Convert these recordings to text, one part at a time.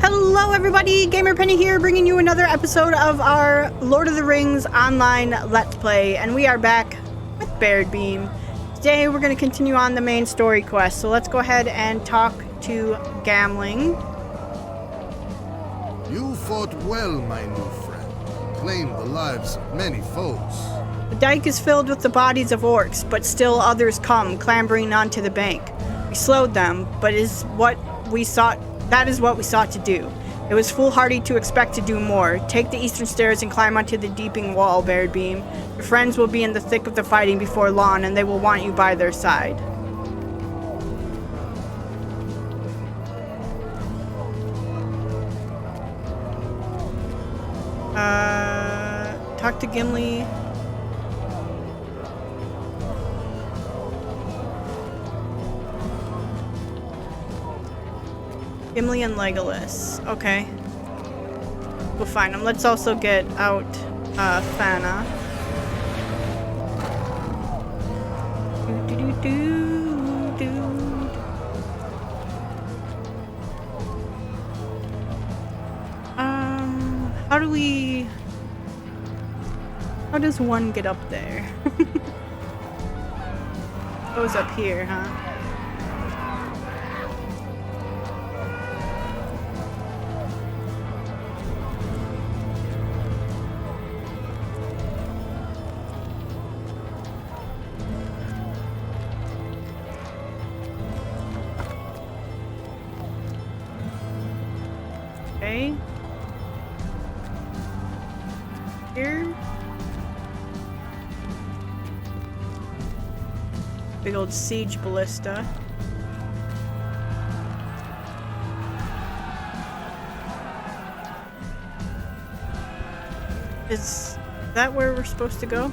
Hello everybody, Gamer Penny here, bringing you another episode of our Lord of the Rings online Let's Play, and we are back with Baradbeam. Today we're going to continue on the main story quest, so let's go ahead and talk to Gamling. You fought well, my new friend. Claimed the lives of many foes. The dike is filled with the bodies of orcs, but still others come, clambering onto the bank. We slowed them, but that is what we sought to do. It was foolhardy to expect to do more. Take the eastern stairs and climb onto the deeping wall, Baradbeam. Your friends will be in the thick of the fighting before long, and they will want you by their side. Talk to Gimli. Gimli and Legolas. Okay. We'll find them. Let's also get out Thana. How does one get up there? Goes up here, huh? Okay. Here. Big old siege ballista. Is that where we're supposed to go?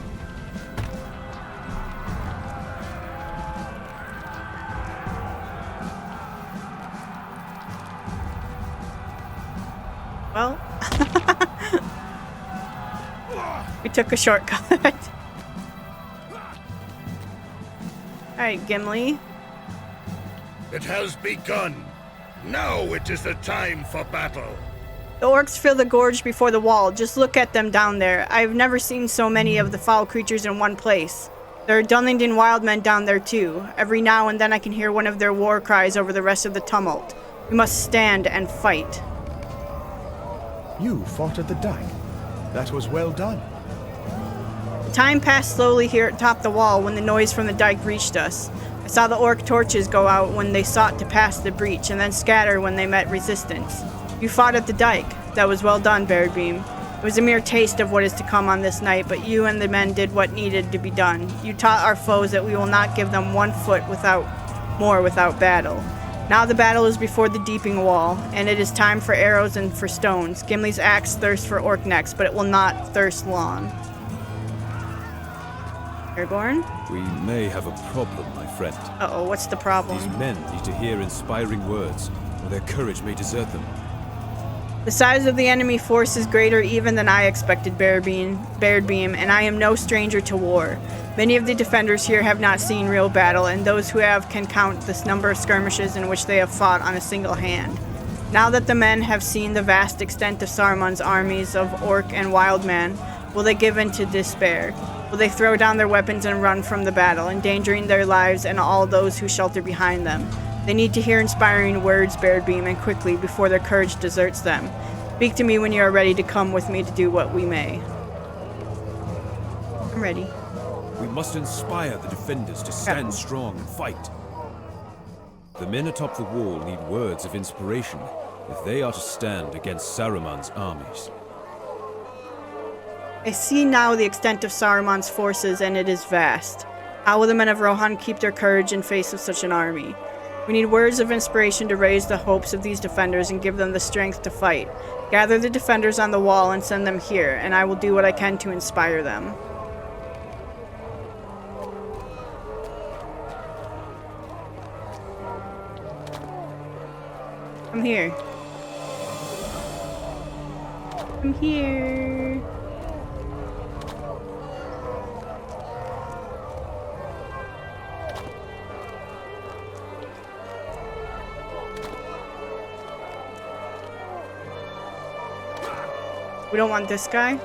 Well, we took a shortcut. Alright, Gimli. It has begun. Now it is the time for battle. The orcs fill the gorge before the wall. Just look at them down there. I've never seen so many of the foul creatures in one place. There are Dunlington wildmen down there too. Every now and then I can hear one of their war cries over the rest of the tumult. We must stand and fight. You fought at the dike. That was well done. The time passed slowly here atop the wall when the noise from the dike reached us. I saw the orc torches go out when they sought to pass the breach, and then scatter when they met resistance. You fought at the dike. That was well done, Baradbeam. It was a mere taste of what is to come on this night, but you and the men did what needed to be done. You taught our foes that we will not give them 1 foot without battle. Now the battle is before the deeping wall, and it is time for arrows and for stones. Gimli's axe thirsts for orc necks, but it will not thirst long. Aragorn? We may have a problem, my friend. Uh-oh, what's the problem? These men need to hear inspiring words, or their courage may desert them. The size of the enemy force is greater even than I expected, Baradbeam, and I am no stranger to war. Many of the defenders here have not seen real battle, and those who have can count the number of skirmishes in which they have fought on a single hand. Now that the men have seen the vast extent of Saruman's armies of orc and wildman, will they give in to despair? Will they throw down their weapons and run from the battle, endangering their lives and all those who shelter behind them? They need to hear inspiring words, Baradbeam, and quickly, before their courage deserts them. Speak to me when you are ready to come with me to do what we may. I'm ready. We must inspire the defenders to stand strong and fight. The men atop the wall need words of inspiration if they are to stand against Saruman's armies. I see now the extent of Saruman's forces, and it is vast. How will the men of Rohan keep their courage in face of such an army? We need words of inspiration to raise the hopes of these defenders and give them the strength to fight. Gather the defenders on the wall and send them here, and I will do what I can to inspire them. I'm here. I'm here. We don't want this guy.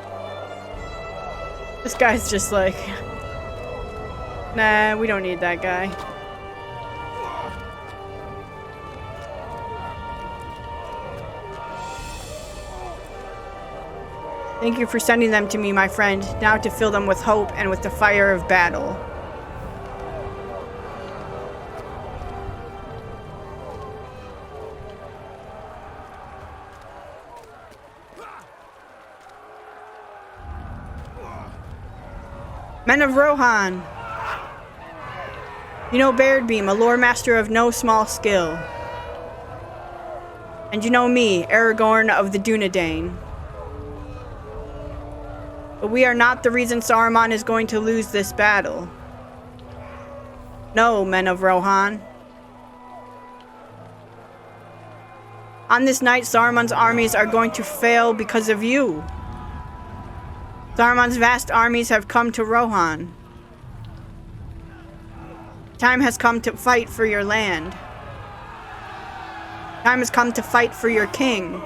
This guy's just like... Nah, we don't need that guy. Thank you for sending them to me, my friend. Now to fill them with hope and with the fire of battle. Men of Rohan! You know Baradbeam, a lore master of no small skill. And you know me, Aragorn of the Dunedain. But we are not the reason Saruman is going to lose this battle. No, men of Rohan. On this night, Saruman's armies are going to fail because of you. Saruman's vast armies have come to Rohan. Time has come to fight for your land. Time has come to fight for your king.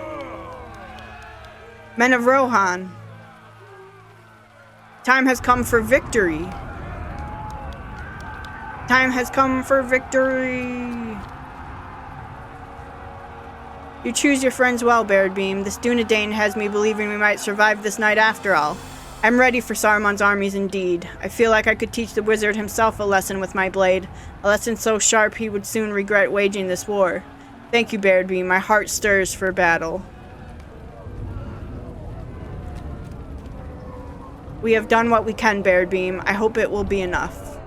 Men of Rohan. Time has come for victory. Time has come for victory. You choose your friends well, Baradbeam. This Dunedain has me believing we might survive this night after all. I'm ready for Saruman's armies indeed. I feel like I could teach the wizard himself a lesson with my blade. A lesson so sharp he would soon regret waging this war. Thank you, Baradbeam. My heart stirs for battle. We have done what we can, Baradbeam. I hope it will be enough.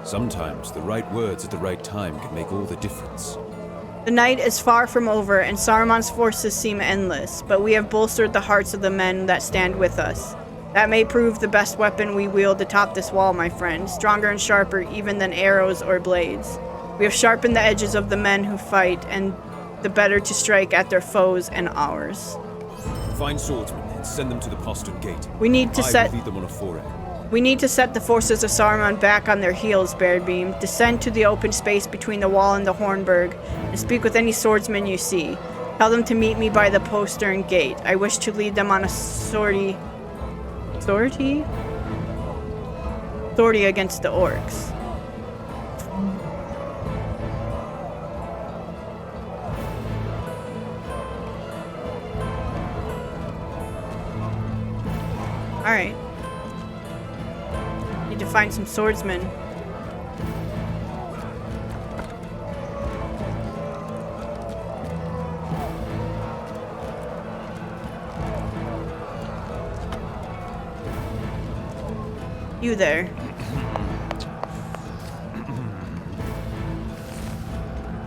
Sometimes the right words at the right time can make all the difference. The night is far from over, and Saruman's forces seem endless, but we have bolstered the hearts of the men that stand with us. That may prove the best weapon we wield atop this wall, my friend, stronger and sharper even than arrows or blades. We have sharpened the edges of the men who fight, and the better to strike at their foes and ours. Find swordsmen and send them to the postern gate. We need to I will lead them on a foray. We need to set the forces of Saruman back on their heels, Baradbeam. Descend to the open space between the wall and the Hornburg, and speak with any swordsmen you see. Tell them to meet me by the postern gate. I wish to lead them on a sortie against the orcs. Alright. Need to find some swordsmen. You there.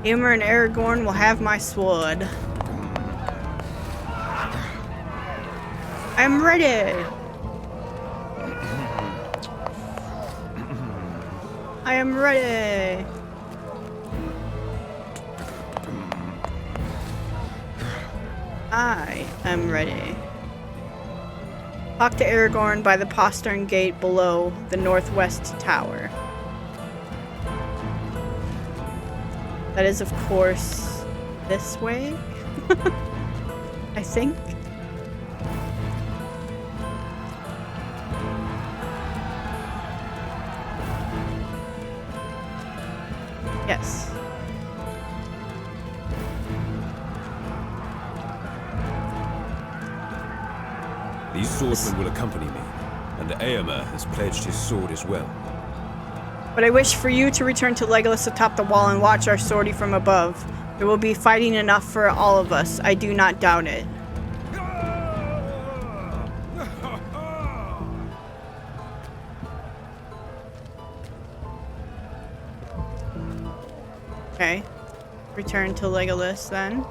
Eomer and Aragorn will have my sword. I'm ready. I am ready. I am ready. Talk to Aragorn by the postern gate below the northwest tower. That is, of course, this way. I think. Yes. These swordsmen will accompany me, and Eomer has pledged his sword as well. But I wish for you to return to Legolas atop the wall and watch our sortie from above. There will be fighting enough for all of us. I do not doubt it. Okay. Return to Legolas then.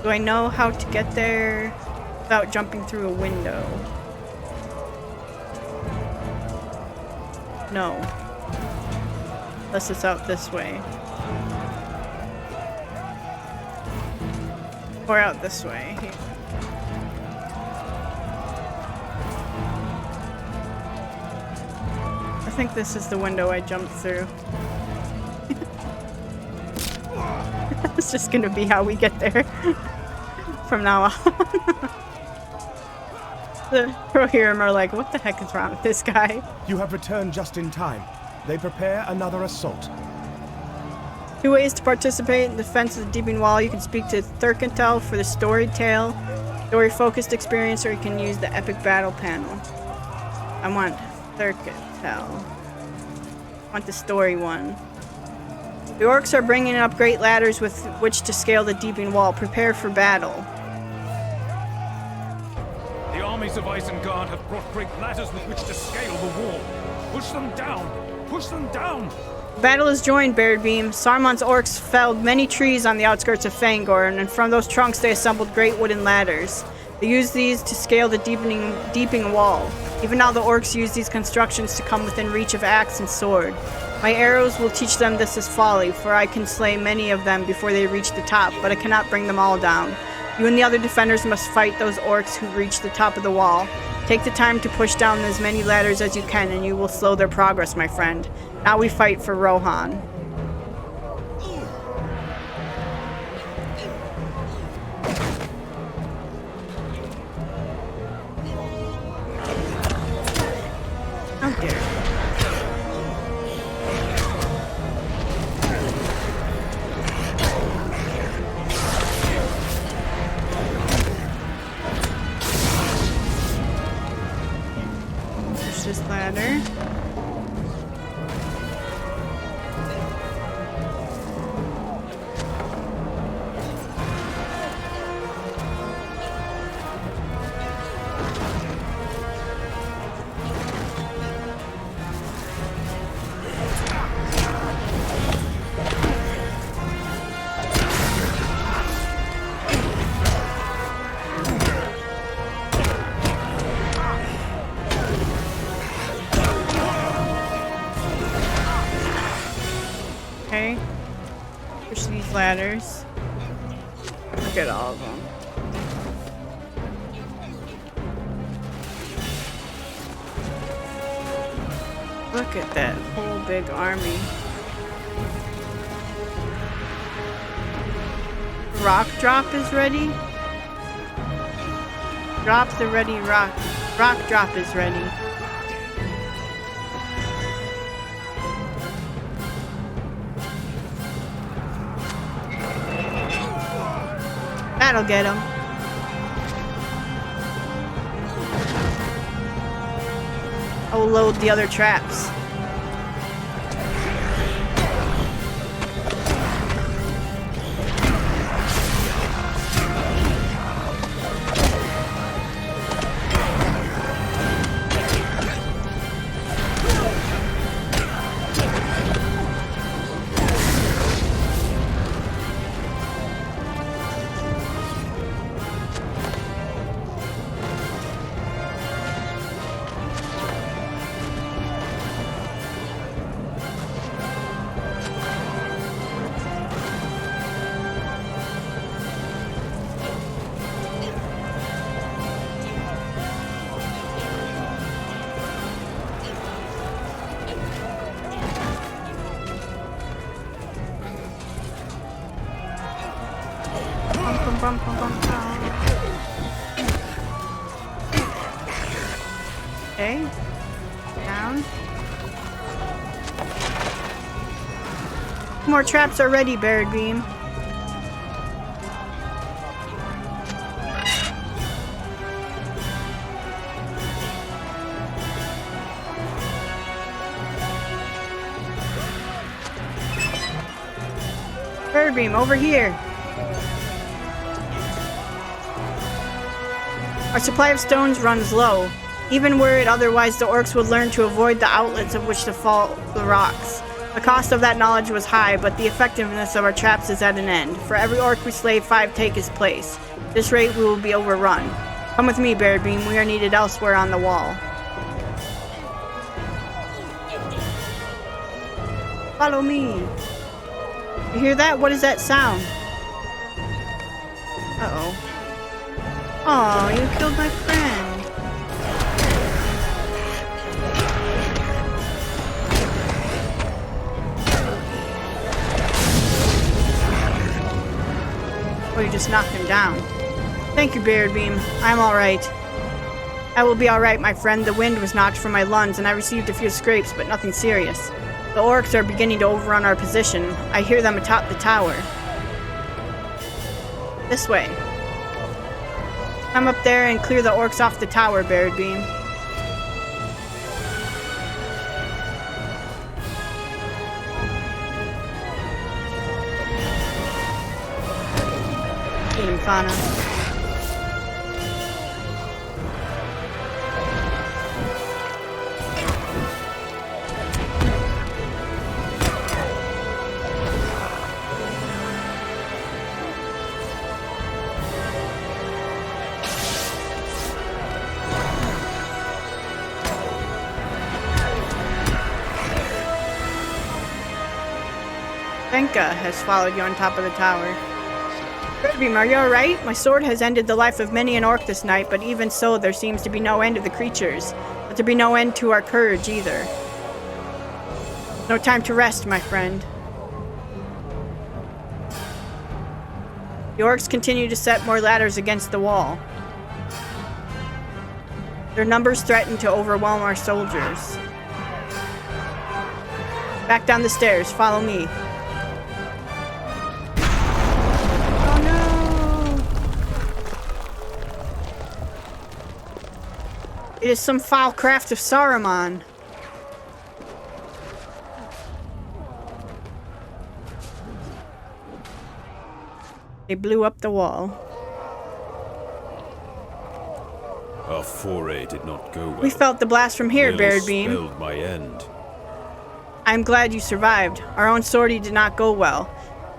Do I know how to get there without jumping through a window? No. Unless it's out this way. Or out this way. Here. I think this is the window I jumped through. It's just gonna be how we get there from now on. The Rohirrim are like, what the heck is wrong with this guy? You have returned just in time. They prepare another assault. 2 ways to participate in the defense of the Deeping Wall. You can speak to Thurkentel for the story tale, story-focused experience, or you can use the epic battle panel. I want Thurkentel. I want the story one. The orcs are bringing up great ladders with which to scale the Deeping Wall. Prepare for battle. The armies of Isengard have brought great ladders with which to scale the wall. Push them down! Push them down! Battle is joined, Baradbeam. Saruman's orcs felled many trees on the outskirts of Fangorn, and from those trunks they assembled great wooden ladders. They used these to scale the deepening wall. Even now the orcs use these constructions to come within reach of axe and sword. My arrows will teach them this is folly, for I can slay many of them before they reach the top, but I cannot bring them all down. You and the other defenders must fight those orcs who reach the top of the wall. Take the time to push down as many ladders as you can, and you will slow their progress, my friend. Now we fight for Rohan. Oh dear. Push this ladder. Okay. Push these ladders. Look at all of them. Look at that whole big army. Rock drop is ready. Drop the ready rock. Rock drop is ready. That'll get him. I'll load the other traps. Bum, bum, bum, bum. Okay. Down. More traps are ready, Baradbeam. Baradbeam, over here. Our supply of stones runs low. Even were it otherwise, the orcs would learn to avoid the outlets of which to fall the rocks. The cost of that knowledge was high, but the effectiveness of our traps is at an end. For every orc we slay, 5 take his place. At this rate, we will be overrun. Come with me, Baradbeam. We are needed elsewhere on the wall. Follow me. You hear that? What is that sound? Uh-oh. Oh, you killed my friend. Oh, you just knocked him down. Thank you, Baradbeam. I'm alright. I will be alright, my friend. The wind was knocked from my lungs, and I received a few scrapes, but nothing serious. The orcs are beginning to overrun our position. I hear them atop the tower. This way. Come up there and clear the orcs off the tower, Baradbeam. Eat him, Fauna. Venka has followed you on top of the tower. Baradbeam, are you alright? My sword has ended the life of many an orc this night, but even so, there seems to be no end to the creatures. But there be no end to our courage either. No time to rest, my friend. The orcs continue to set more ladders against the wall. Their numbers threaten to overwhelm our soldiers. Back down the stairs, follow me. It is some foul craft of Saruman. They blew up the wall. Our foray did not go well. We felt the blast from here, Nearly Baradbeam. spelled my end. I'm glad you survived. Our own sortie did not go well.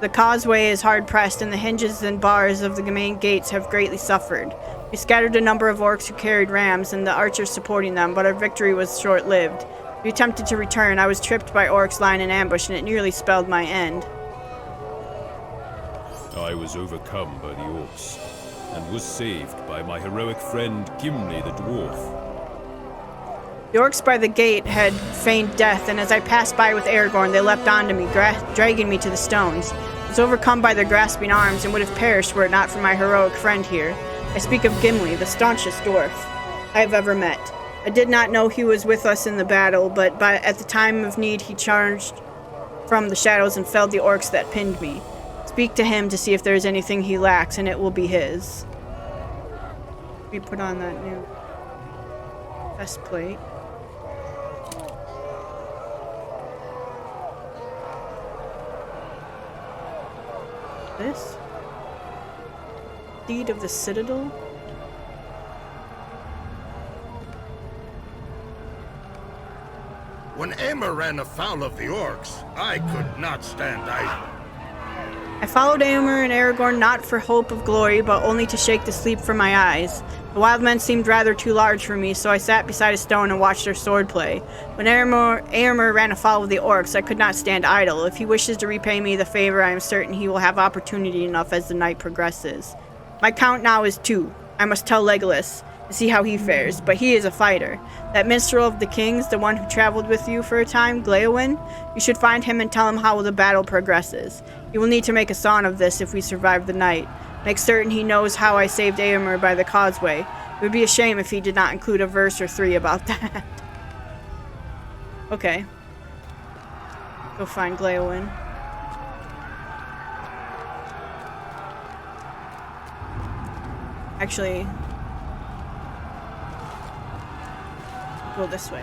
The causeway is hard-pressed, and the hinges and bars of the main gates have greatly suffered. We scattered a number of orcs who carried rams, and the archers supporting them, but our victory was short-lived. We attempted to return. I was tripped by orcs lying in ambush, and it nearly spelled my end. I was overcome by the orcs, and was saved by my heroic friend Gimli the dwarf. The orcs by the gate had feigned death, and as I passed by with Aragorn, they leapt onto me, dragging me to the stones. I was overcome by their grasping arms, and would have perished were it not for my heroic friend here. I speak of Gimli, the staunchest dwarf I have ever met. I did not know he was with us in the battle, but at the time of need he charged from the shadows and felled the orcs that pinned me. Speak to him to see if there is anything he lacks, and it will be his. We put on that new chest plate. This? Deed of the Citadel? When Aimer ran afoul of the orcs, I could not stand idle. I followed Éomer and Aragorn not for hope of glory, but only to shake the sleep from my eyes. The wild men seemed rather too large for me, so I sat beside a stone and watched their swordplay. When Éomer ran afoul of the orcs, I could not stand idle. If he wishes to repay me the favor, I am certain he will have opportunity enough as the night progresses. My count now is 2. I must tell Legolas and see how he fares, but he is a fighter. That minstrel of the kings, the one who traveled with you for a time, Gladden, you should find him and tell him how the battle progresses. You will need to make a song of this if we survive the night. Make certain he knows how I saved Éomer by the causeway. It would be a shame if he did not include a verse or 3 about that. Okay. Go find Gladden. Actually, go this way.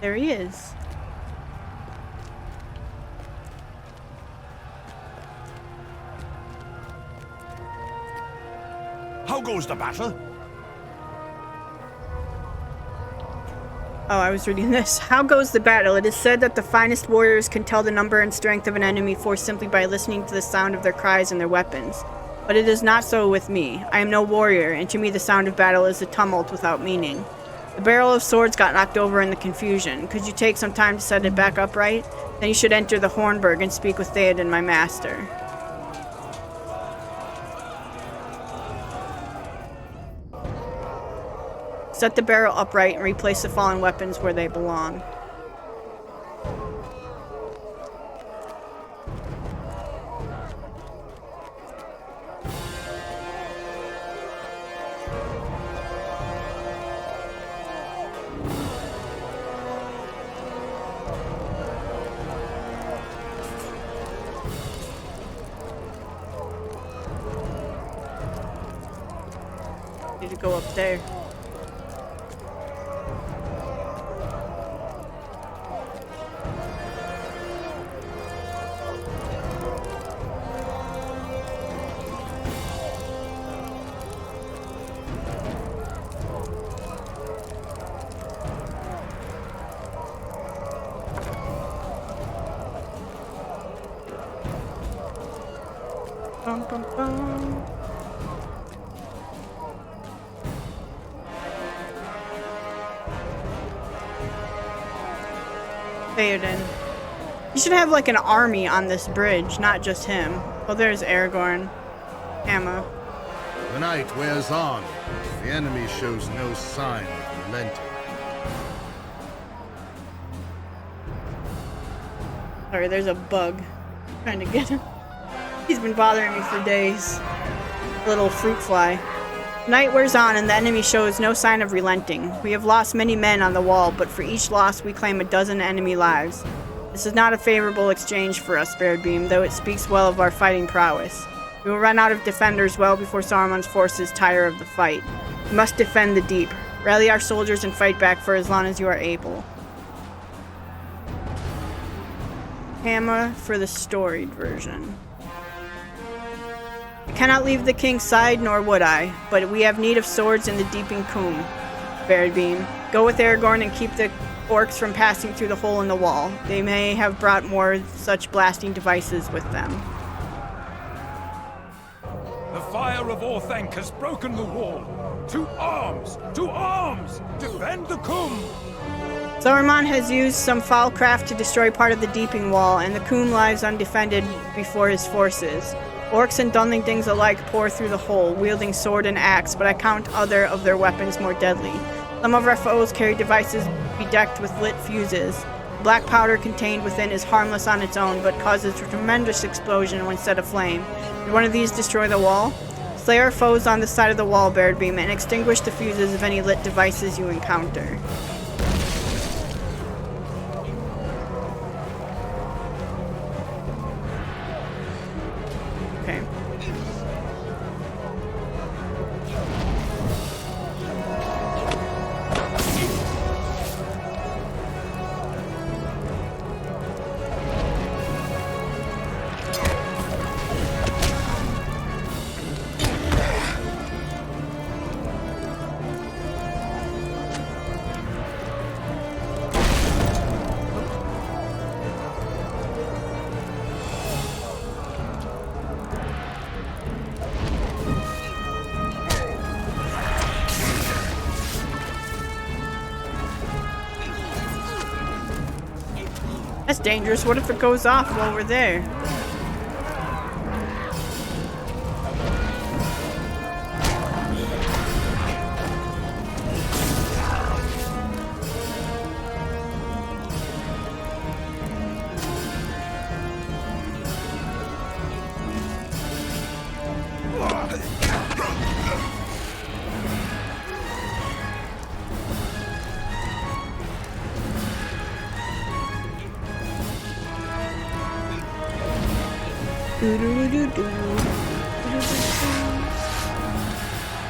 There he is. How goes the battle? Oh, I was reading this. How goes the battle? It is said that the finest warriors can tell the number and strength of an enemy force simply by listening to the sound of their cries and their weapons. But it is not so with me. I am no warrior, and to me the sound of battle is a tumult without meaning. The barrel of swords got knocked over in the confusion. Could you take some time to set it back upright? Then you should enter the Hornburg and speak with Theoden, my master. Set the barrel upright and replace the fallen weapons where they belong. Need to go up there. Bum, bum, bum. Theoden. You should have like an army on this bridge, not just him. Oh, there's Aragorn. Emma. The night wears on. The enemy shows no sign of relenting. Sorry, there's a bug. Trying to get him. He's been bothering me for days. Little fruit fly. Night wears on and the enemy shows no sign of relenting. We have lost many men on the wall, but for each loss we claim a dozen enemy lives. This is not a favorable exchange for us, Baradbeam, though it speaks well of our fighting prowess. We will run out of defenders well before Saruman's forces tire of the fight. We must defend the deep. Rally our soldiers and fight back for as long as you are able. Hammer for the storied version. I cannot leave the king's side, nor would I, but we have need of swords in the deeping combe. Baradbeam, go with Aragorn and keep the orcs from passing through the hole in the wall. They may have brought more such blasting devices with them. The fire of Orthanc has broken the wall. To arms! To arms! Defend the combe! Saruman has used some foul craft to destroy part of the deeping wall, and the combe lies undefended before his forces. Orcs and dunlingdings alike pour through the hole, wielding sword and axe, but I count other of their weapons more deadly. Some of our foes carry devices bedecked with lit fuses. Black powder contained within is harmless on its own, but causes a tremendous explosion when set aflame. Did one of these destroy the wall? Slay our foes on the side of the wall, Baradbeam, and extinguish the fuses of any lit devices you encounter. Okay. That's dangerous. What if it goes off while we're there?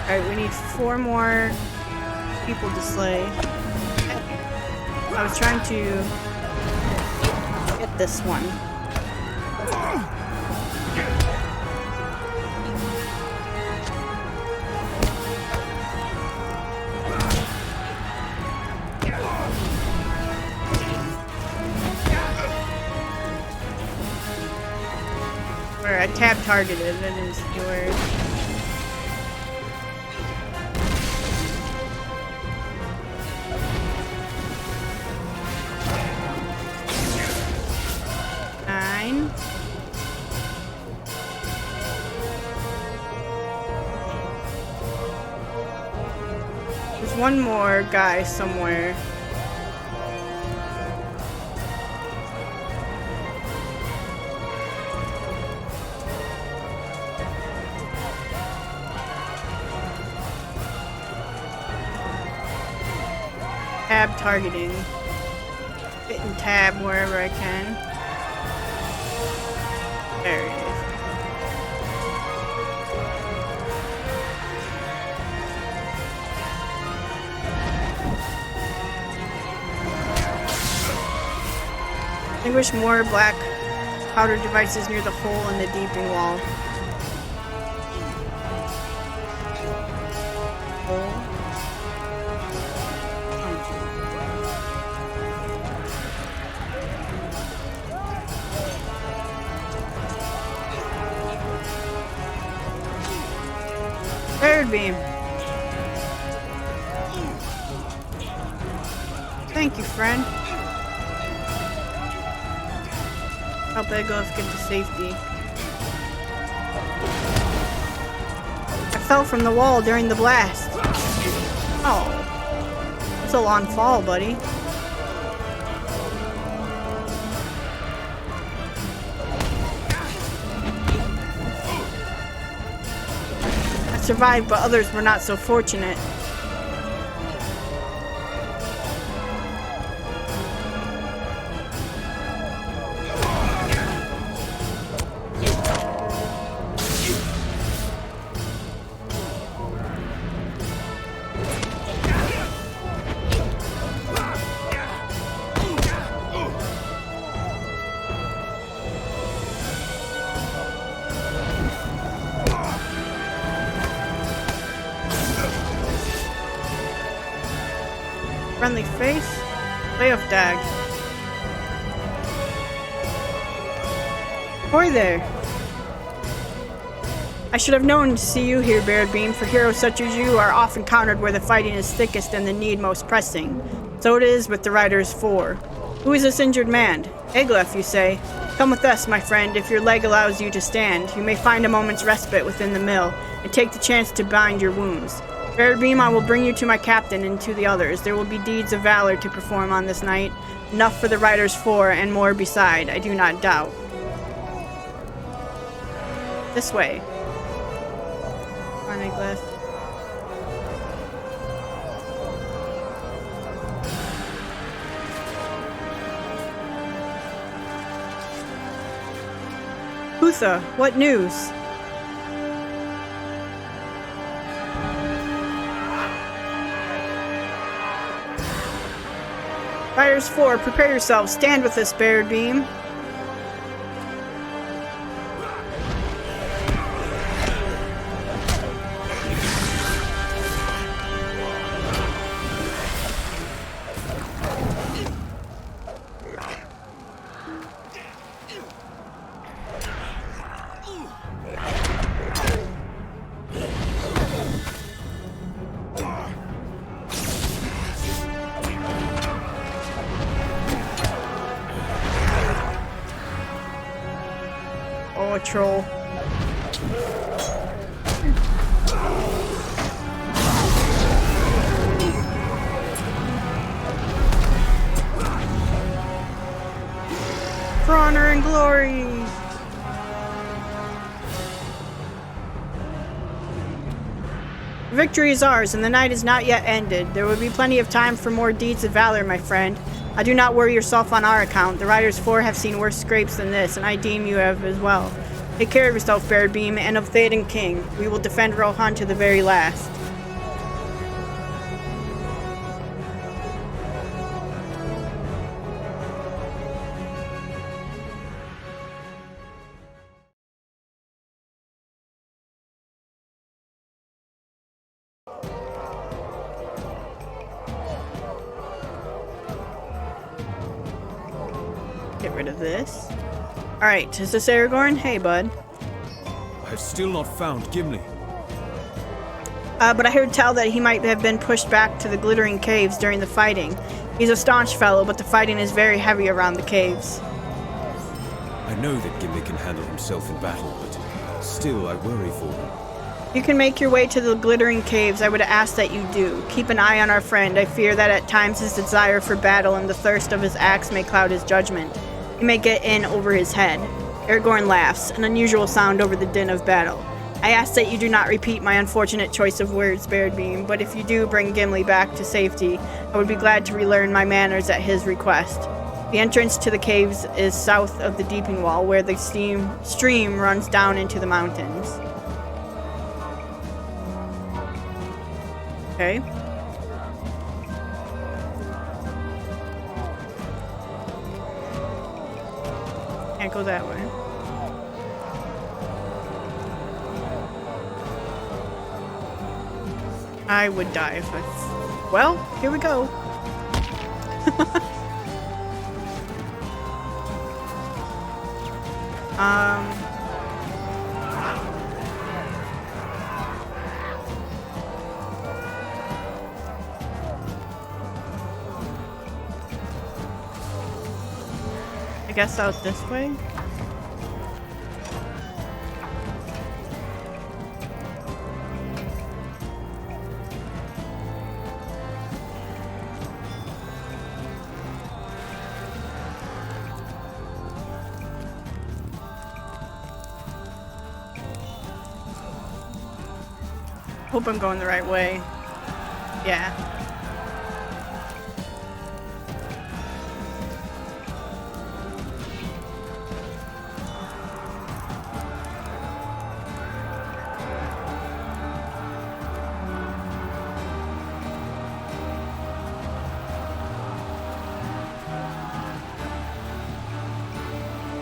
Alright, we need 4 more people to slay. I was trying to get this one. Where I tab targeted, it is yours. one more guy somewhere. Tab targeting. Hitting tab wherever I can. There it is. Extinguish more black powder devices near the hole in the deeping wall. Baradbeam. Thank you, friend. Help Egloff get to safety. I fell from the wall during the blast. Oh. It's a long fall, buddy. I survived, but others were not so fortunate. Friendly face, playoff dag. Ahoy there. I should have known to see you here, Baradbeam, for heroes such as you are often countered where the fighting is thickest and the need most pressing. So it is with the Riders 4. Who is this injured man? Egloff, you say? Come with us, my friend, if your leg allows you to stand. You may find a moment's respite within the mill, and take the chance to bind your wounds. Baradbeam, I will bring you to my captain and to the others. There will be deeds of valor to perform on this night. Enough for the Riders 4 and more beside, I do not doubt. This way. Egloff. Utha, what news? Riders 4, prepare yourselves. Stand with us, Baradbeam. Oh, a troll. For honor and glory! Victory is ours, and the night is not yet ended. There will be plenty of time for more deeds of valor, my friend. Do not worry yourself on our account. The Riders 4 have seen worse scrapes than this, and I deem you have as well. Take care of yourself, Baradbeam, and of Theoden King. We will defend Rohan to the very last. Get rid of this. Alright, is this Aragorn? Hey, bud. I have still not found Gimli. But I heard tell that he might have been pushed back to the Glittering Caves during the fighting. He's a staunch fellow, but the fighting is very heavy around the caves. I know that Gimli can handle himself in battle, but still I worry for him. You can make your way to the glittering caves. I would ask that you do. Keep an eye on our friend. I fear that at times his desire for battle and the thirst of his axe may cloud his judgment. He may get in over his head. Aragorn laughs, an unusual sound over the din of battle. I ask that you do not repeat my unfortunate choice of words, Baradbeam, but if you do bring Gimli back to safety, I would be glad to relearn my manners at his request. The entrance to the caves is south of the Deeping Wall, where the stream runs down into the mountains. Okay. Can't go that way. I would die if I... Well, here we go. I guess out this way? Hope I'm going the right way. Yeah.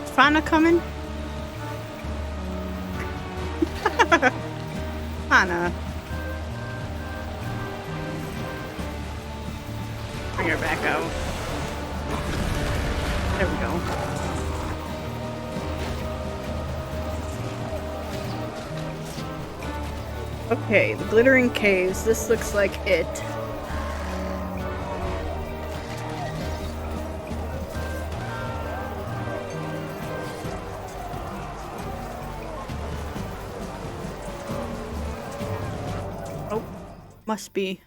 Is Fauna coming? Fauna. Bring her back out. There we go. Okay, the glittering caves. This looks like it. Oh, must be.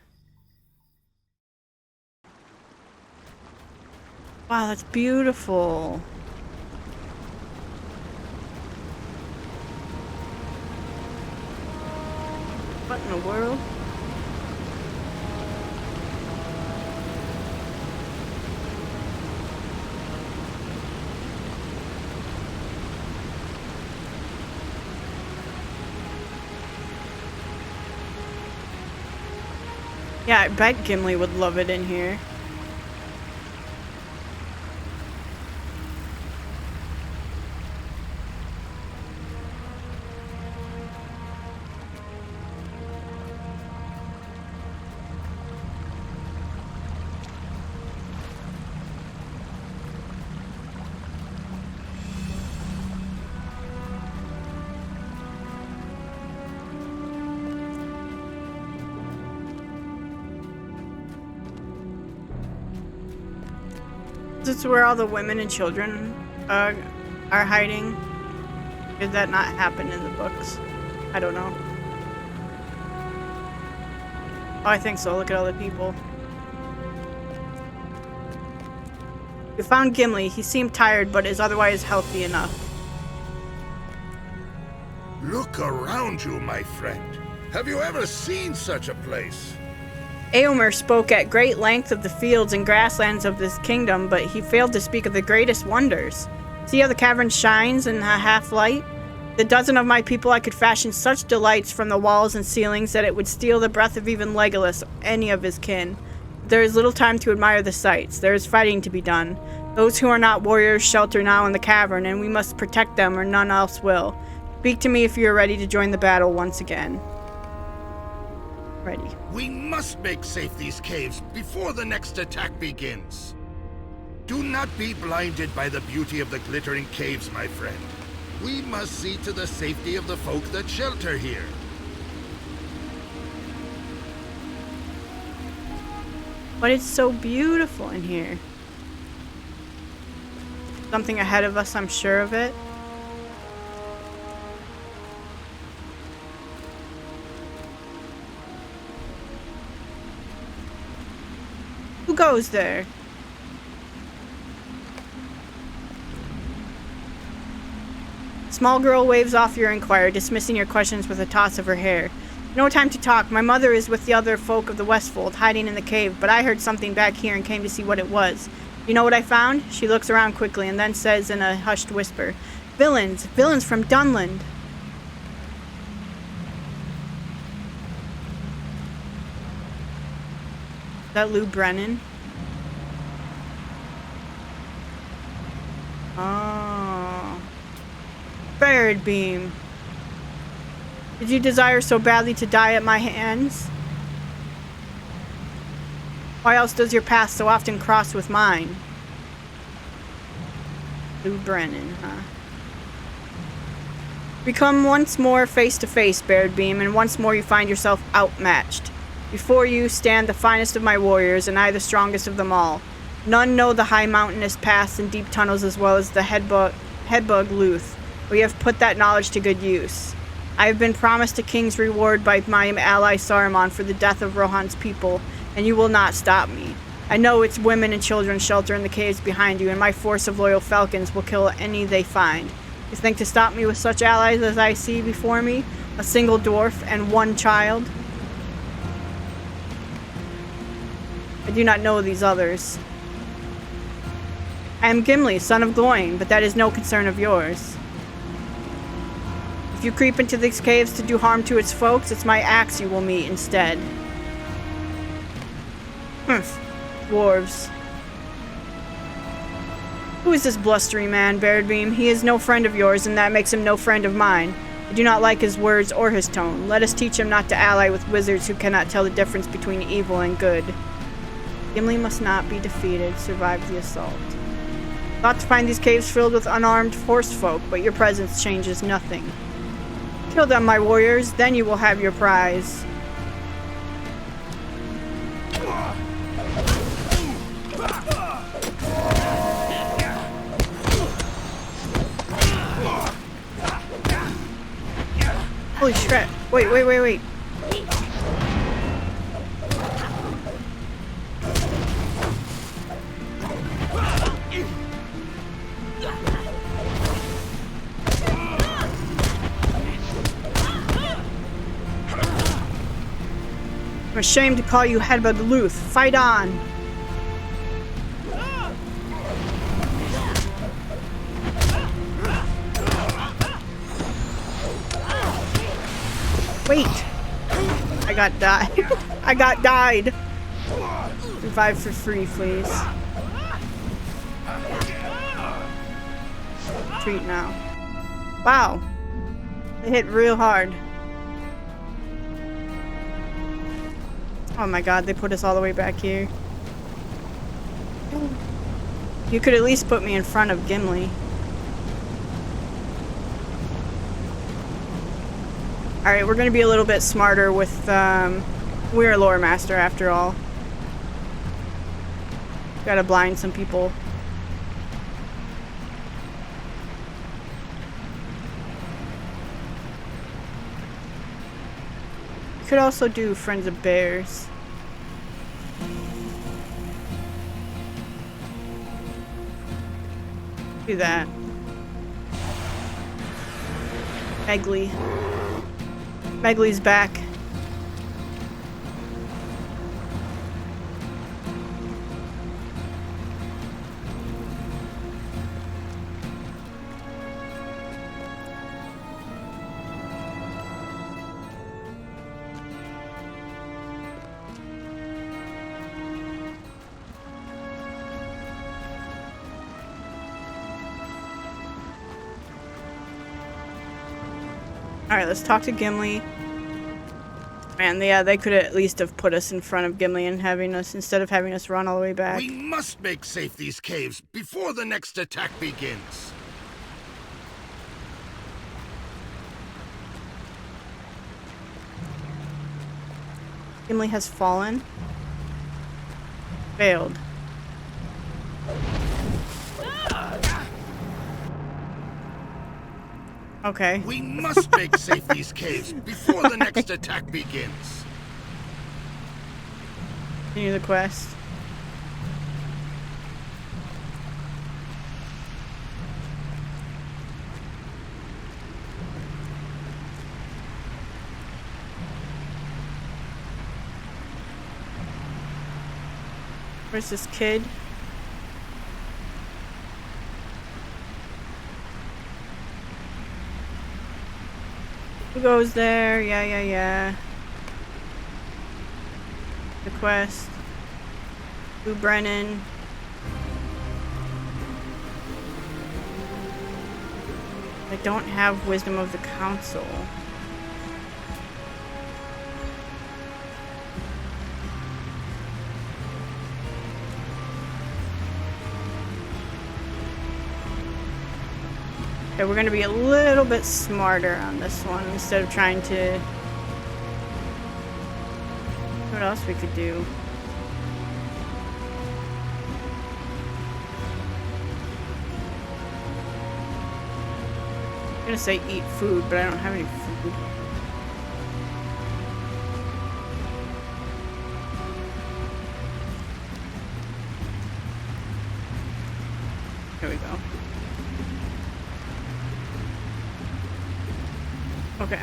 Wow, that's beautiful. What in the world? Yeah, I bet Gimli would love it in here. This is where all the women and children are hiding. Did that not happen in the books? I don't know. Oh, I think so. Look at all the people. We found Gimli. He seemed tired, but is otherwise healthy enough. Look around you, my friend. Have you ever seen such a place? Eomer spoke at great length of the fields and grasslands of this kingdom, but he failed to speak of the greatest wonders. See how the cavern shines in a half-light? The dozen of my people I could fashion such delights from the walls and ceilings that it would steal the breath of even Legolas or any of his kin. There is little time to admire the sights. There is fighting to be done. Those who are not warriors shelter now in the cavern, and we must protect them or none else will. Speak to me if you are ready to join the battle once again. Ready. We must make safe these caves before the next attack begins. Do not be blinded by the beauty of the glittering caves, my friend. We must see to the safety of the folk that shelter here. But it's so beautiful in here. Something ahead of us, I'm sure of it. goes there? Small girl waves off your inquiry, dismissing your questions with a toss of her hair. No time to talk. My mother is with the other folk of the Westfold, hiding in the cave, but I heard something back here and came to see what it was. You know what I found? She looks around quickly and then says in a hushed whisper, Villains! Villains from Dunland! Is that Lou Brennan? Oh. Baradbeam. Did you desire so badly to die at my hands? Why else does your path so often cross with mine? Lou Brennan, huh? Become once more face to face, Baradbeam, and once more you find yourself outmatched. Before you stand the finest of my warriors, and I the strongest of them all. None know the high mountainous paths and deep tunnels as well as the headbug Luth. We have put that knowledge to good use. I have been promised a king's reward by my ally Saruman for the death of Rohan's people, and you will not stop me. I know its women and children shelter in the caves behind you, and my force of loyal falcons will kill any they find. You think to stop me with such allies as I see before me? A single dwarf and one child? I do not know these others. I am Gimli, son of Gloin, but that is no concern of yours. If you creep into these caves to do harm to its folks, it's my axe you will meet instead. Dwarves. Who is this blustering man, Baradbeam? He is no friend of yours, and that makes him no friend of mine. I do not like his words or his tone. Let us teach him not to ally with wizards who cannot tell the difference between evil and good. Gimli must not be defeated. Survive the assault. Thought to find these caves filled with unarmed forest folk, but your presence changes nothing. Kill them, my warriors, then you will have your prize. Holy shit. Wait. I'm ashamed to call you Headbug Luth. Fight on! Wait! I got died. I got died! Revive for free, please. Treat now. Wow. They hit real hard. Oh my god, they put us all the way back here. You could at least put me in front of Gimli. Alright, we're gonna be a little bit smarter with, we're a lore master after all. Gotta blind some people. Could also do Friends of Bears. Do that. Megley. Megley's back. Alright, let's talk to Gimli. Man, yeah, they could at least have put us in front of Gimli and having us, instead of having us run all the way back. We must make safe these caves before the next attack begins. Gimli has fallen. Failed. Okay. We must make safe these caves before the next attack begins. Continue the quest. Where's this kid? Who goes there? Yeah. The quest. Lou Brennan. I don't have Wisdom of the Council. Okay, we're gonna be a little bit smarter on this one instead of trying to... What else we could do? I'm gonna say eat food, but I don't have any food. Here we go. Okay.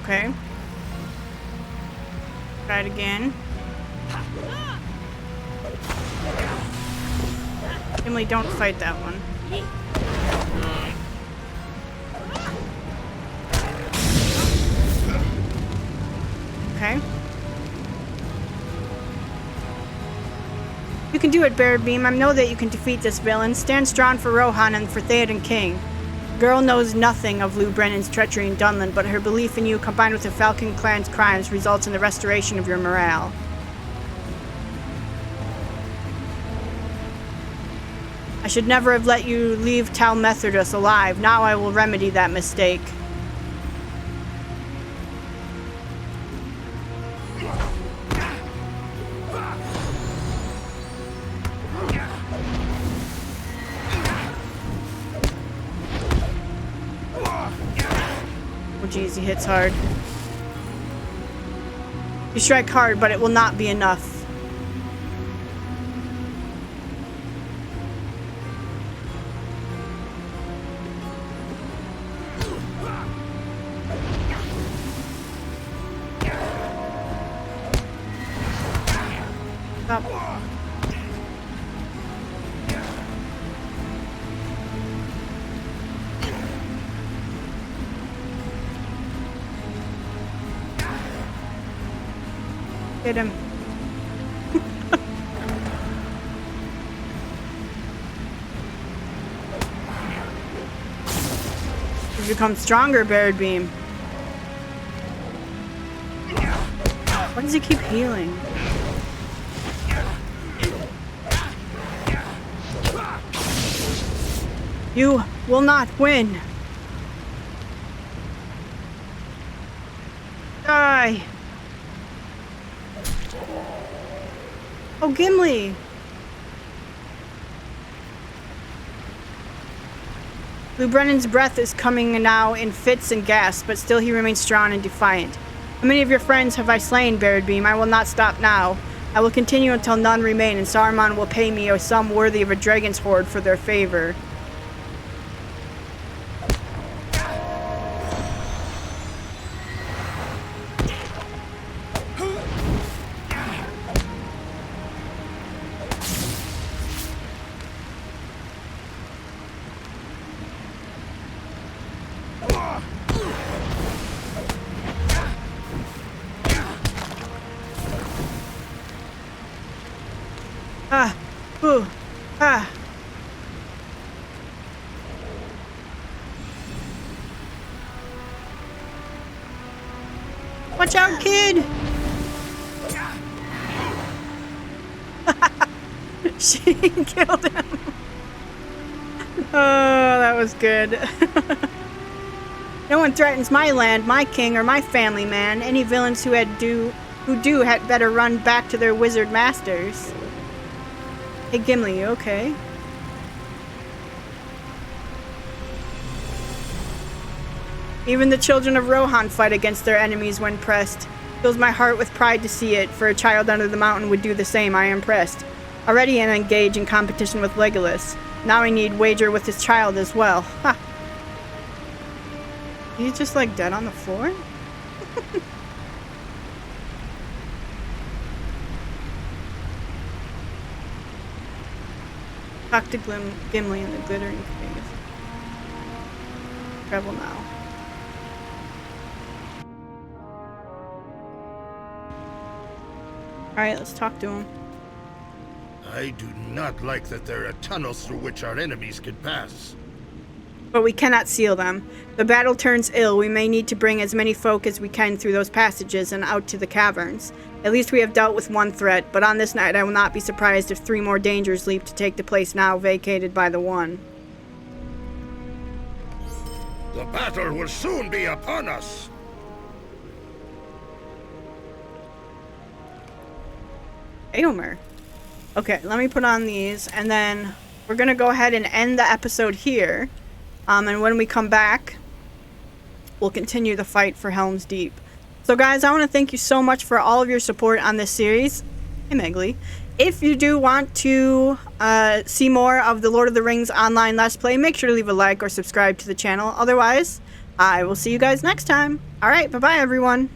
Okay. Try it again. Emily, don't fight that one. Okay. You can do it, Baradbeam. I know that you can defeat this villain. Stand strong for Rohan and for Theoden King. The girl knows nothing of Lou Brennan's treachery in Dunland, but her belief in you, combined with the Falcon clan's crimes, results in the restoration of your morale. I should never have let you leave Tal Metherdus alive. Now I will remedy that mistake. Oh geez, he hits hard. You strike hard, but it will not be enough. Stop. Hit him. You've become stronger, Baradbeam. Why does he keep healing? You will not win. Die. Oh, Gimli! Lou Brennan's breath is coming now in fits and gasps, but still he remains strong and defiant. How many of your friends have I slain, Baradbeam? I will not stop now. I will continue until none remain, and Saruman will pay me a sum worthy of a dragon's hoard for their favor. Ah! Ooh! Ah! Watch out, kid! She killed him. Oh, that was good. No one threatens my land, my king, or my family, man. Any villains who do had better run back to their wizard masters. Hey, Gimli, you okay? Even the children of Rohan fight against their enemies when pressed. Fills my heart with pride to see it, for a child under the mountain would do the same, I am impressed. Already I engage in competition with Legolas. Now I need wager with his child as well. Ha! He's just like dead on the floor? Talk to Gimli in the glittering cave. Travel now. Alright, let's talk to him. I do not like that there are tunnels through which our enemies can pass. But we cannot seal them. The battle turns ill. We may need to bring as many folk as we can through those passages and out to the caverns. At least we have dealt with one threat, but on this night I will not be surprised if 3 more dangers leap to take the place now vacated by the one. The battle will soon be upon us. Aomer. Okay, let me put on these, and then we're going to go ahead and end the episode here. And when we come back, we'll continue the fight for Helm's Deep. So guys, I want to thank you so much for all of your support on this series. Hey, Megly. If you do want to see more of the Lord of the Rings online Let's Play, make sure to leave a like or subscribe to the channel. Otherwise, I will see you guys next time. Alright, bye-bye everyone.